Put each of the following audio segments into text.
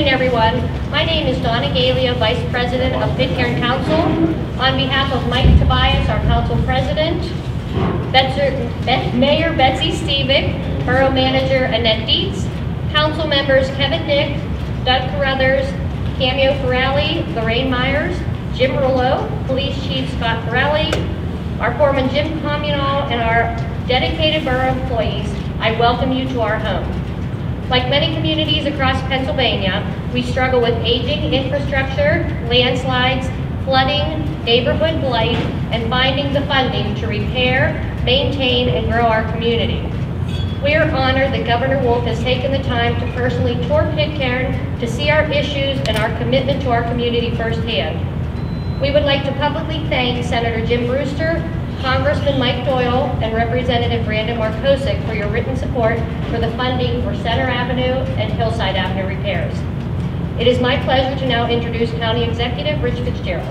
Everyone. My name is Donna Galia, Vice President of Pitcairn Council. On behalf of Mike Tobias, our Council President, Mayor Betsy Stevick, Borough Manager Annette Dietz, Council Members Kevin Nick, Doug Carruthers, Cameo Ferrelli, Lorraine Myers, Jim Rouleau, Police Chief Scott Ferrelli, our Foreman Jim Communal, and our dedicated borough employees, I welcome you to our home. Like many communities across Pennsylvania, we struggle with aging infrastructure, landslides, flooding, neighborhood blight, and finding the funding to repair, maintain, and grow our community. We are honored that Governor Wolf has taken the time to personally tour Pitcairn to see our issues and our commitment to our community firsthand. We would like to publicly thank Senator Jim Brewster, Congressman Mike Doyle, and Representative Brandon Markosik for your written support for the funding for Center Avenue and Hillside Avenue repairs. It is my pleasure to now introduce County Executive Rich Fitzgerald.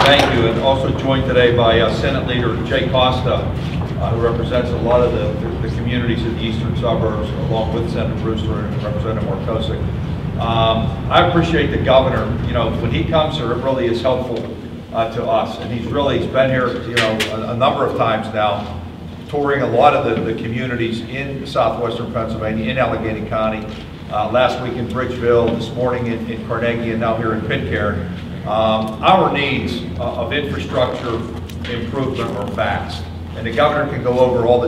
Thank you, and also joined today by Senate Leader Jay Costa, who represents a lot of the communities in the eastern suburbs, along with Senator Brewster and Representative Markosik. I appreciate the governor. You know, when he comes here, it really is helpful to us, and he's been here, you know, a number of times now, touring a lot of the communities in southwestern Pennsylvania, in Allegheny County. Last week in Bridgeville, this morning in Carnegie, and now here in Pitcairn. Our needs of infrastructure improvement are vast, and the governor can go over all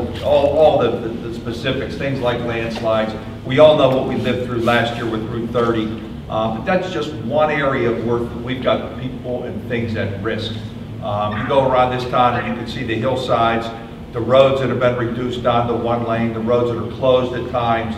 the specifics, things like landslides. We all know what we lived through last year with Route 30, but that's just one area where we've got people and things at risk. You go around this town and you can see the hillsides, the roads that have been reduced down to one lane, the roads that are closed at times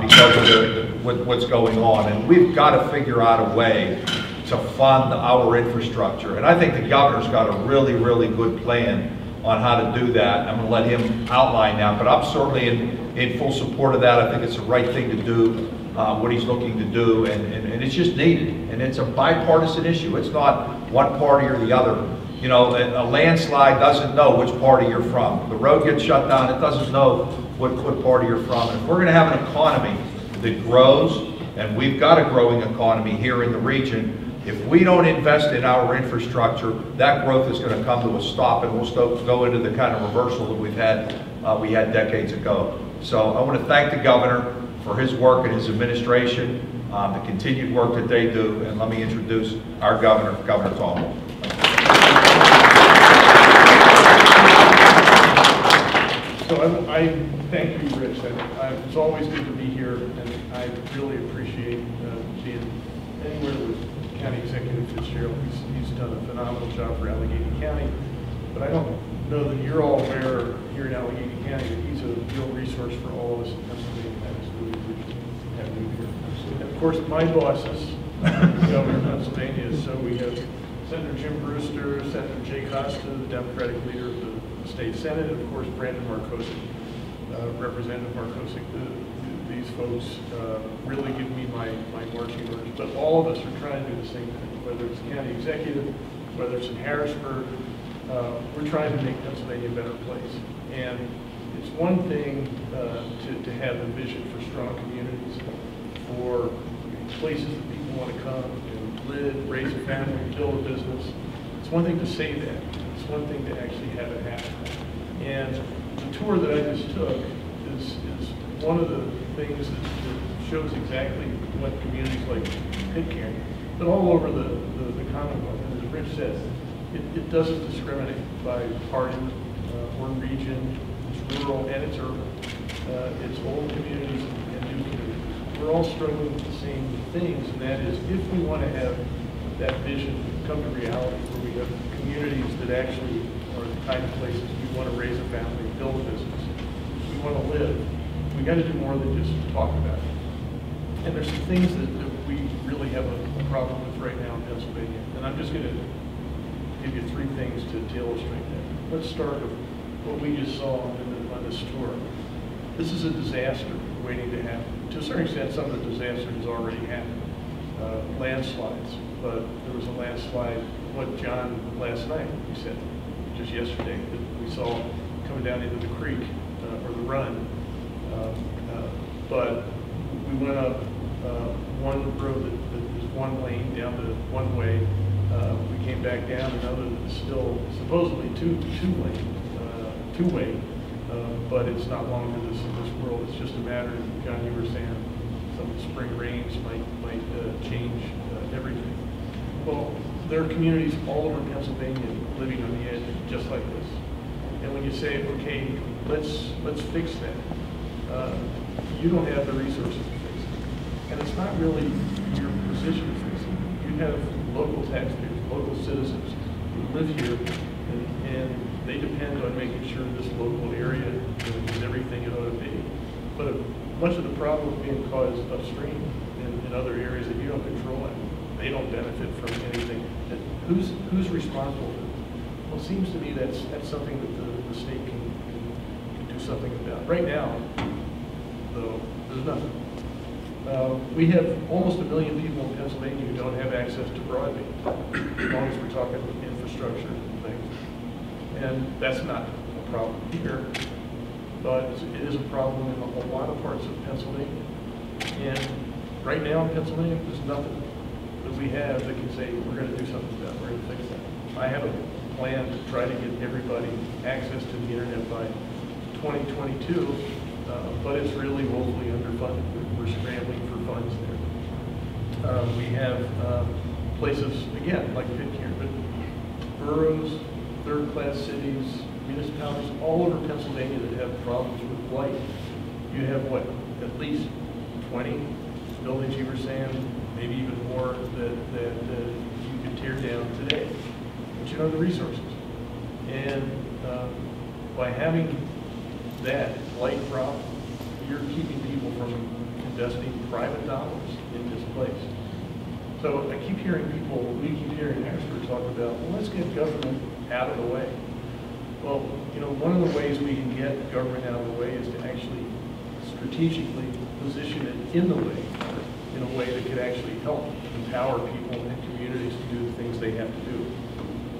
because of what's going on. And we've got to figure out a way to fund our infrastructure. And I think the governor's got a really, really good plan on how to do that. I'm going to let him outline that, but I'm certainly in full support of that. I think it's the right thing to do, what he's looking to do, and it's just needed. And it's a bipartisan issue. It's not one party or the other. You know, a landslide doesn't know which party you're from. The road gets shut down, it doesn't know what party you're from. And if we're going to have an economy that grows, and we've got a growing economy here in the region, if we don't invest in our infrastructure, that growth is going to come to a stop, and we'll go into the kind of reversal that we had decades ago. So I want to thank the governor for his work and his administration, the continued work that they do, and let me introduce our governor, Governor Tom. So I thank you, Rich. It's always good to be here, and I really appreciate being anywhere with County Executive Fitzgerald. He's done a phenomenal job for Allegheny County, but I don't know that you're all aware here in Allegheny County that he's a real resource for all of us in Pennsylvania. That is really good to have him here. And of course, my bosses, the governor of Pennsylvania, so we have Senator Jim Brewster, Senator Jay Costa, the Democratic leader of the state Senate, and of course Brandon Markosik, Representative Markosik. These folks really give me my marching orders, but all of us are trying to do the same thing, whether it's the county executive, whether it's in Harrisburg, we're trying to make Pennsylvania a better place. And it's one thing to have a vision for strong communities, for places that people want to come and live, raise a family, build a business. It's one thing to say that. It's one thing to actually have it happen. And the tour that I just took is one of the things that shows exactly what communities like Pitcairn, but all over the Commonwealth. And as Rich said, it doesn't discriminate by party or region. It's rural and it's urban. It's old communities and new communities. We're all struggling with the same things, and that is if we want to have that vision come to reality, where we have communities that actually are the kind of places we want to raise a family, build a business, we want to live, we got to do more than just talk about it. And there's some things that we really have a problem with right now in Pennsylvania. And I'm just going to give you 3 things to illustrate that. Let's start with what we just saw on this tour. This is a disaster waiting to happen. To a certain extent, some of the disaster has already happened. Landslides, but there was a landslide, John, last night, he said, just yesterday, that we saw coming down into the creek, or the run. But we went up one road that was one lane down to one way. We came back down another that's still supposedly two-way, but it's not long to this world. It's just a matter of, John, you were saying, some spring rains might change everything. Well, there are communities all over Pennsylvania living on the edge just like this. And when you say, okay, let's fix that, you don't have the resources to fix it. And it's not really your position to fix it. You have local taxpayers, local citizens who live here, and they depend on making sure this local area is everything it ought to be. But much of the problem is being caused upstream in other areas that you don't control it. They don't benefit from anything. And who's responsible for it? Well, it seems to me that's something that the state can do something about. Right now, though, there's nothing. We have almost 1 million people in Pennsylvania who don't have access to broadband, as long as we're talking infrastructure and things. And that's not a problem here, but it is a problem in a lot of parts of Pennsylvania. And right now in Pennsylvania, there's nothing that we have that can say, we're going to do something about it, we're going to fix that. I have a plan to try to get everybody access to the internet by 2022, but it's really woefully underfunded. We're scrambling for funds there. We have places, again, like Pitcairn, but boroughs, third-class cities, municipalities all over Pennsylvania that have problems with blight. You have, what, at least 20 buildings you were saying, maybe even more, that you could tear down today. But you know the resources. And by having that blight problem, you're keeping people from investing private dollars in this place. So I keep hearing we keep hearing experts talk about, well, let's get government out of the way. Well, you know, one of the ways we can get government out of the way is to actually strategically position it in a way that could actually help empower people and communities to do the things they have to do.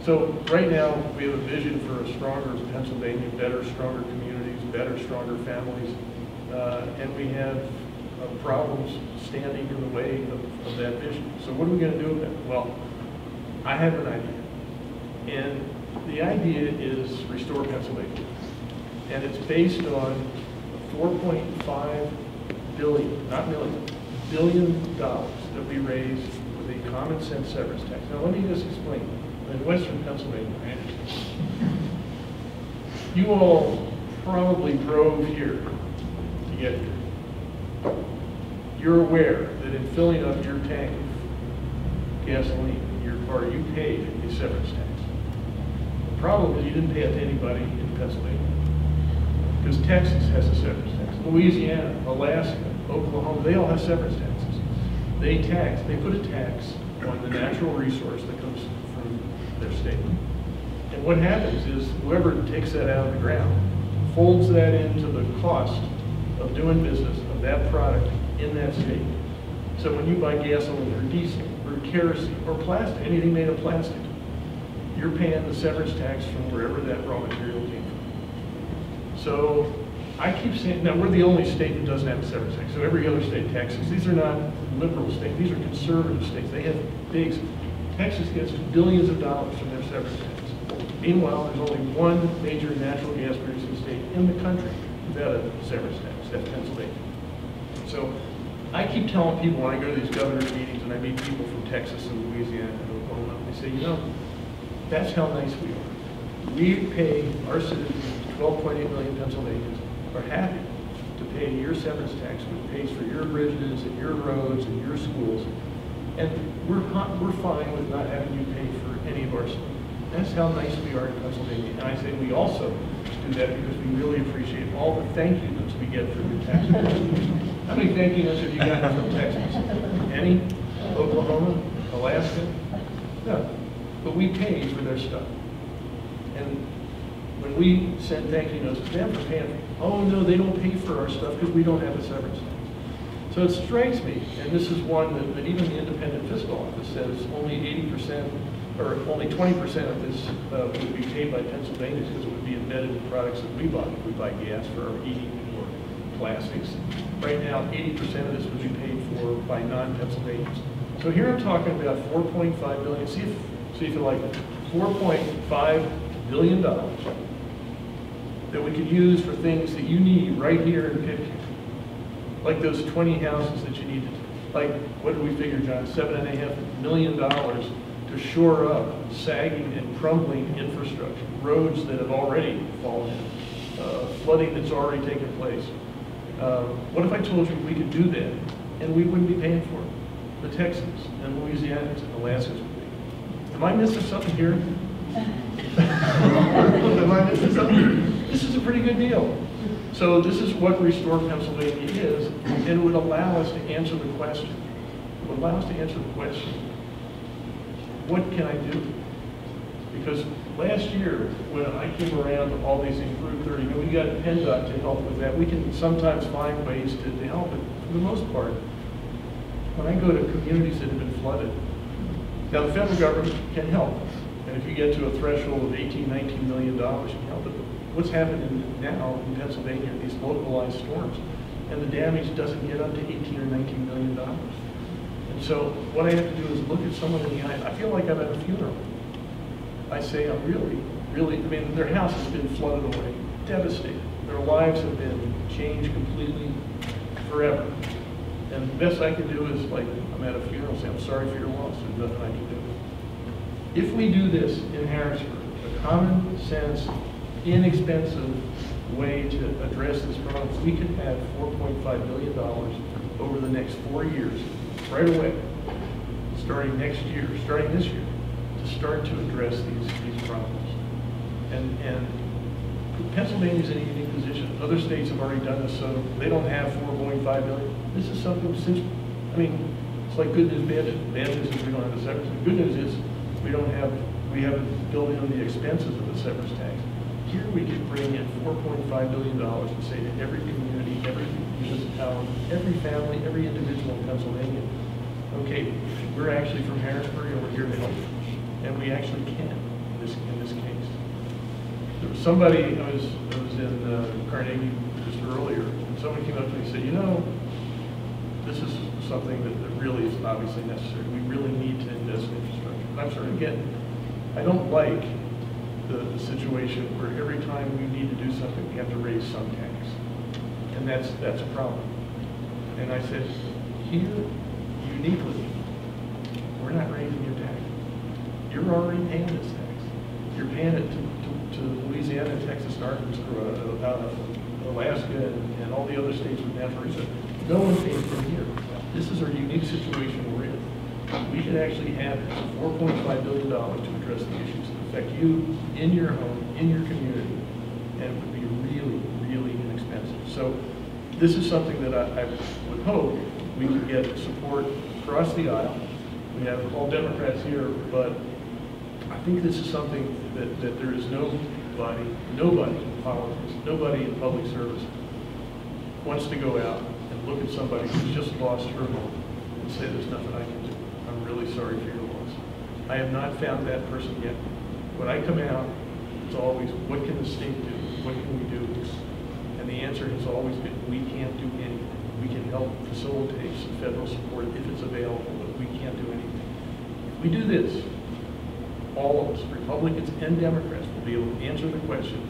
So right now, we have a vision for a stronger Pennsylvania, better, stronger communities, better, stronger families, and we have problems standing in the way of that vision. So what are we going to do with that? Well, I have an idea. And the idea is Restore Pennsylvania. And it's based on $4.5 billion, not million, billion dollars that we raised with a common sense severance tax. Now let me just explain. In Western Pennsylvania, you all probably drove here to get here. You're aware that in filling up your tank of gasoline in your car, you paid a severance tax. The problem is you didn't pay it to anybody in Pennsylvania, because Texas has a severance tax. Louisiana, Alaska, Oklahoma, they all have severance taxes. They put a tax on the natural resource that comes from their state. And what happens is whoever takes that out of the ground folds that into the cost of doing business of that product in that state. So when you buy gasoline or diesel or kerosene or plastic, anything made of plastic, you're paying the severance tax from wherever that raw material came from. So I keep saying, now we're the only state that doesn't have a severance tax. So every other state, Texas, these are not liberal states, these are conservative states. They have big, Texas gets billions of dollars from their severance tax. Meanwhile, there's only one major natural gas producing state in the country without a severance tax, that's Pennsylvania. So I keep telling people when I go to these governor's meetings and I meet people from Texas and Louisiana and Oklahoma, they say, you know, that's how nice we are. We pay our citizens, 12.8 million Pennsylvanians, are happy to pay your severance tax, which pays for your bridges and your roads and your schools. And we're fine with not having you pay for any of our stuff. That's how nice we are in Pennsylvania. And I say we also do that because we really appreciate all the thank you notes we get from your taxpayers. How many thank you notes have you gotten from Texas? Any? Oklahoma? Alaska? No. But we pay for their stuff. And And we send thank you notes to them for paying. Oh no, they don't pay for our stuff because we don't have a severance tax. So it strikes me, and this is one that even the independent fiscal office says only 80% or only 20% of this would be paid by Pennsylvania because it would be embedded in products that we buy. If we buy gas for our heating or plastics. Right now, 80% of this would be paid for by non-Pennsylvanians. So here I'm talking about $4.5 billion. See if you like it. $4.5 billion that we could use for things that you need right here in Pitcairn. Like those 20 houses that you needed. Like, what did we figure, John? $7.5 million to shore up sagging and crumbling infrastructure, roads that have already fallen in, flooding that's already taken place. What if I told you we could do that and we wouldn't be paying for it? The Texans and Louisianans and Alaskans would be. Am I missing something here? Am I missing something? This is a pretty good deal. So this is what Restore Pennsylvania is, and it would allow us to answer the question. It would allow us to answer the question, what can I do? Because last year, when I came around to all these things, Route 30, we got PennDOT to help with that. We can sometimes find ways to help, but for the most part, when I go to communities that have been flooded, now the federal government can help. And if you get to a threshold of $18, $19 million, you can help it. What's happening now in Pennsylvania, these localized storms, and the damage doesn't get up to $18 or $19 million. And so what I have to do is look at someone in the eye. I feel like I'm at a funeral. I say, I'm really, I mean, their house has been flooded away, devastated. Their lives have been changed completely forever. And the best I can do is, like, I'm at a funeral, say, I'm sorry for your loss, there's nothing I can do. If we do this in Harrisburg, a common sense, inexpensive way to address this problem, we could have $4.5 billion over the next 4 years, right away, starting this year, to start to address these problems. And Pennsylvania's in a unique position. Other states have already done this, so they don't have $4.5 billion. This is something it's like good news, bad news. Bad news is we don't have the severance. The good news is we haven't built in the expenses of the severance tax. Here we can bring in $4.5 billion and say to every community, every municipality, every family, every individual in Pennsylvania, okay, we're actually from Harrisburg and we're here to help you. And we actually can in this case. There was somebody, I was in Carnegie just earlier, and someone came up to me and said, you know, this is something that really is obviously necessary. We really need to invest in infrastructure. And I'm sort of getting, I don't like the situation where every time we need to do something, we have to raise some tax. And that's a problem. And I said, here, uniquely, we're not raising your tax. You're already paying this tax. You're paying it to Louisiana, Texas, Alaska, and all the other states with natural resources. No one pays from here. This is our unique situation we're in. We could actually have $4.5 billion to address the issues that affect you in your home, in your community, and it would be really, really inexpensive. So this is something that I would hope we could get support across the aisle. We have all Democrats here, but I think this is something that there is nobody in politics, nobody in public service wants to go out and look at somebody who's just lost her home and say, there's nothing I can do. I'm really sorry for your loss. I have not found that person yet. When I come out, it's always, what can the state do? What can we do? And the answer has always been, we can't do anything. We can help facilitate some federal support if it's available, but we can't do anything. If we do this, all of us, Republicans and Democrats, will be able to answer the question,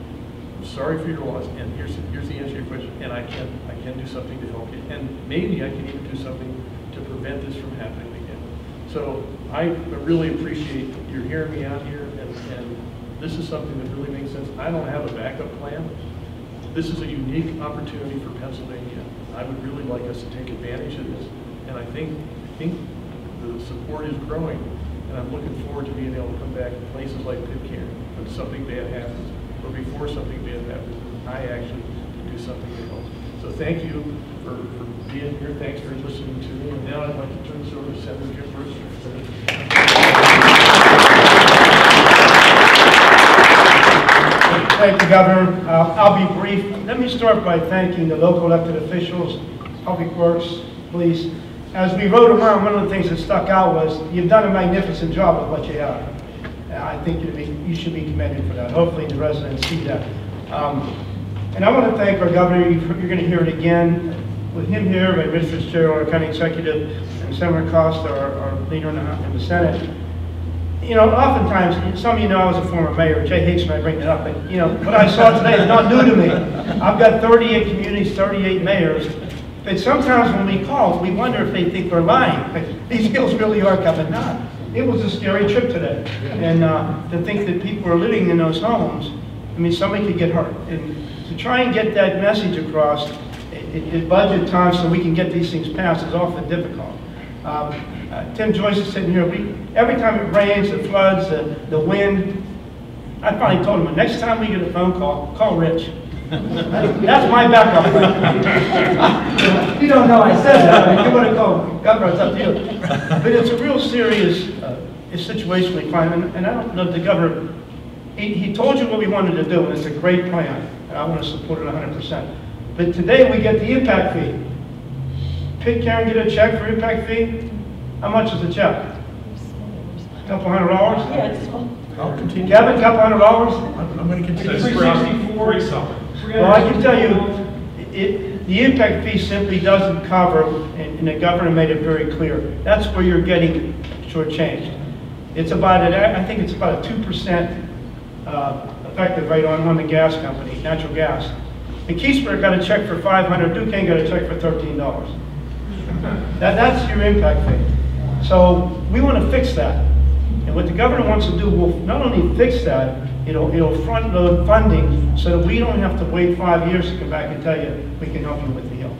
I'm sorry for your loss, and here's the answer to your question, and I can do something to help you. And maybe I can even do something to prevent this from happening again. So I really appreciate your hearing me out here, and this is something that really makes sense. I don't have a backup plan. This is a unique opportunity for Pennsylvania. I would really like us to take advantage of this, and I think the support is growing, and I'm looking forward to being able to come back to places like Pitcairn when something bad happens, or before something bad happens, I actually can do something to help. So thank you for being here. Thanks for listening to me. And now I'd like to turn this over to Senator Jim Brewster. Thank you, Governor. I'll be brief. Let me start by thanking the local elected officials, Public Works, Police. As we rode around, one of the things that stuck out was you've done a magnificent job with what you have. I think you should be commended for that. Hopefully the residents see that. And I want to thank our governor. You're going to hear it again. With him here, by Rich Fitzgerald, our county executive, and Senator Costa, our leader in the Senate. You know, oftentimes, some of you know I was a former mayor. Jay hates when I bring it up, but you know, what I saw today is not new to me. I've got 38 communities, 38 mayors. But sometimes when we call, we wonder if they think we're lying. These hills really are coming down. It was a scary trip today. And to think that people are living in those homes, I mean, somebody could get hurt. And to try and get that message across at budget time so we can get these things passed is often difficult. Tim Joyce is sitting here. Every time it rains, the floods, the wind, I finally told him, next time we get a phone call Rich. That's my backup. You don't know I said that. I mean, you want to call Governor, it's up to you. But it's a real serious situation we find. And I don't know if the Governor, he told you what we wanted to do, and it's a great plan. And I want to support it 100%. But today we get the impact fee. Pitcairn get a check for impact fee? How much is the check? A couple $100? Yeah, it's small. I'll continue. Kevin, a couple $100? I'm going to continue. 364 something. Well, I can tell you, the impact fee simply doesn't cover, and the governor made it very clear, that's where you're getting shortchanged. It's about, I think it's about a 2% effective rate on the gas company, natural gas. And Keysburg got a check for $500, Duquesne got a check for $13. That's your impact fee. So we want to fix that. And what the governor wants to do will not only fix that, it'll front load funding so that we don't have to wait 5 years to come back and tell you we can help you with the hill.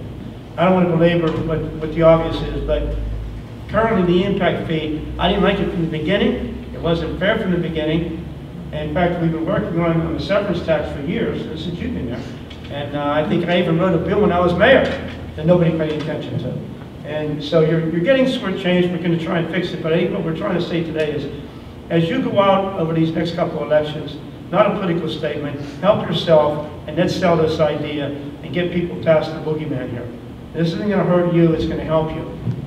I don't want to belabor what the obvious is, but currently the impact fee, I didn't like it from the beginning. It wasn't fair from the beginning. And in fact, we've been working on the severance tax for years since you've been there. And I think I even wrote a bill when I was mayor that nobody paid attention to. And so you're getting shortchanged. We're going to try and fix it. But I think what we're trying to say today is, as you go out over these next couple of elections, not a political statement, help yourself, and let's sell this idea and get people past the boogeyman here. This isn't going to hurt you, it's going to help you.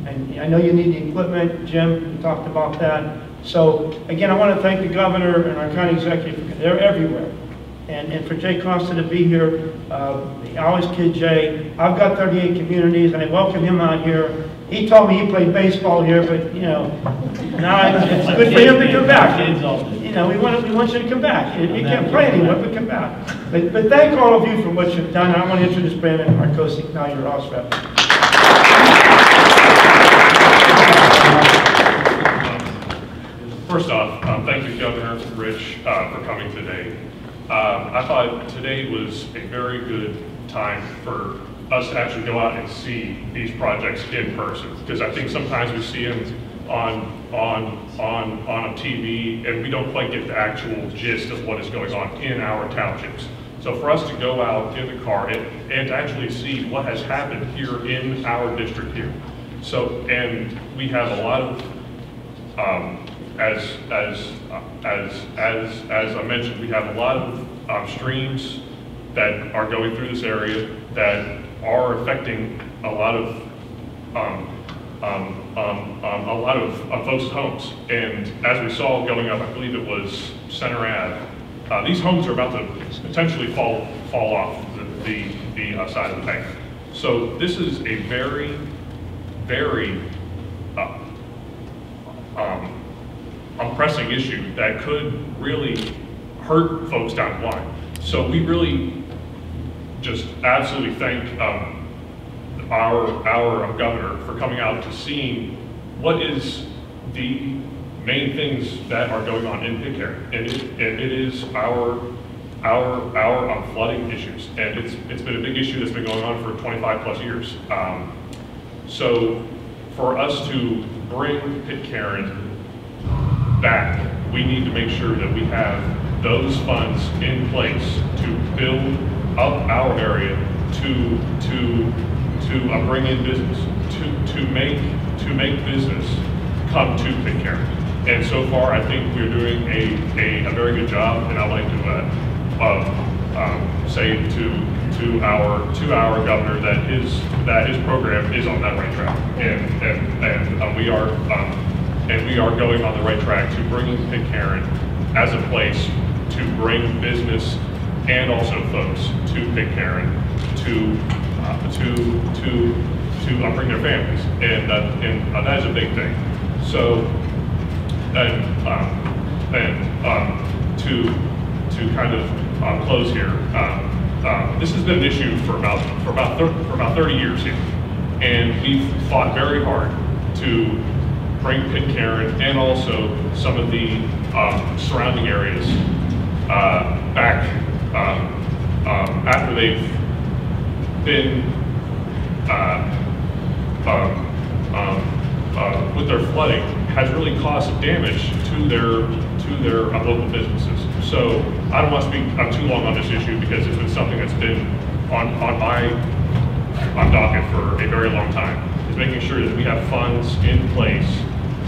And I know you need the equipment. Jim, you talked about that. So again, I want to thank the governor and our county executive. They're everywhere. And for Jay Costa to be here, I always kid Jay. I've got 38 communities, and I welcome him out here. He told me he played baseball here, but you know, now it's good for him to come back. You know, we want you to come back. You can't play anymore, but come back. But thank all of you for what you've done. I want to introduce Brandon Markosik, now your house rep. First off, thank you, Governor Rich, for coming today. I thought today was a very good time for us to actually go out and see these projects in person, because I think sometimes we see them on a TV and we don't quite get the actual gist of what is going on in our townships. So for us to go out in the car and to actually see what has happened here in our district here. So, and we have a lot of, as I mentioned, we have a lot of streams that are going through this area that are affecting a lot of folks' homes. And as we saw going up, I believe it was Center Ave, these homes are about to potentially fall off the side of the bank. So this is a very, very pressing issue that could really hurt folks down the line. So we really just absolutely thank our governor for coming out to seeing what is the main things that are going on in Pitcairn, and it is our flooding issues, and it's been a big issue that's been going on for 25 plus years. So for us to bring Pitcairn back, we need to make sure that we have those funds in place to build up our area, to bring in business, to make business come to Pitcairn. And so far, I think we're doing a very good job, and I'd like to say to our governor that his program is on that right track, and we are going on the right track to bringing Pitcairn as a place to bring business and also folks to Pitcairn to bring their families, and that is a big thing. So, to kind of close here, this has been an issue for about 30 years here, and we've fought very hard to bring Pitcairn and also some of the surrounding areas back after they've been with their flooding has really caused some damage to their local businesses. So I don't want to speak too long on this issue because it's been something that's been on my docket for a very long time, is making sure that we have funds in place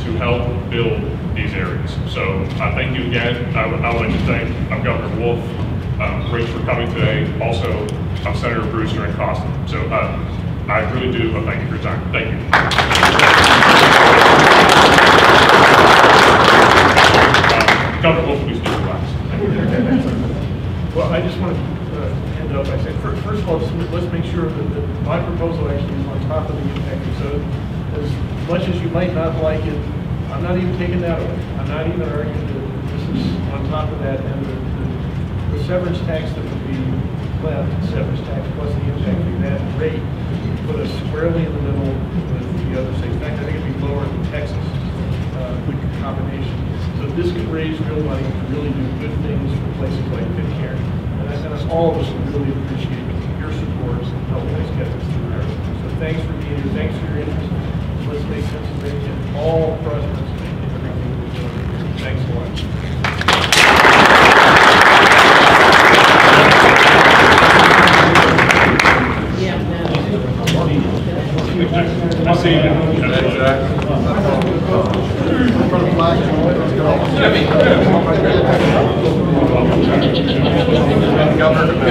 to help build these areas. So thank you again. I would like to thank Governor Wolf, Rich, for coming today. Also, Senator Brewster and Costa. So I really do thank you for your time. Thank you. Governor Wolf, please do the rise. Well, I just want to end up by saying, first of all, let's make sure that my proposal actually is on top of the impact fee. So as much as you might not like it, I'm not even taking that away. I'm not even arguing that this is on top of that, and the severance tax that would be left, severance tax plus the impact fee, that rate put us squarely in the middle with the other states. In fact, I think it'd be lower than Texas, good combination. So this could raise real money to really do good things for places like Pitcairn. And all of us would really appreciate your support and helping us get this through there. So thanks for being here. Thanks for your interest. Let's make Pennsylvania all prosperous in everything we're doing here. Thanks a lot. I'll see you. Governor.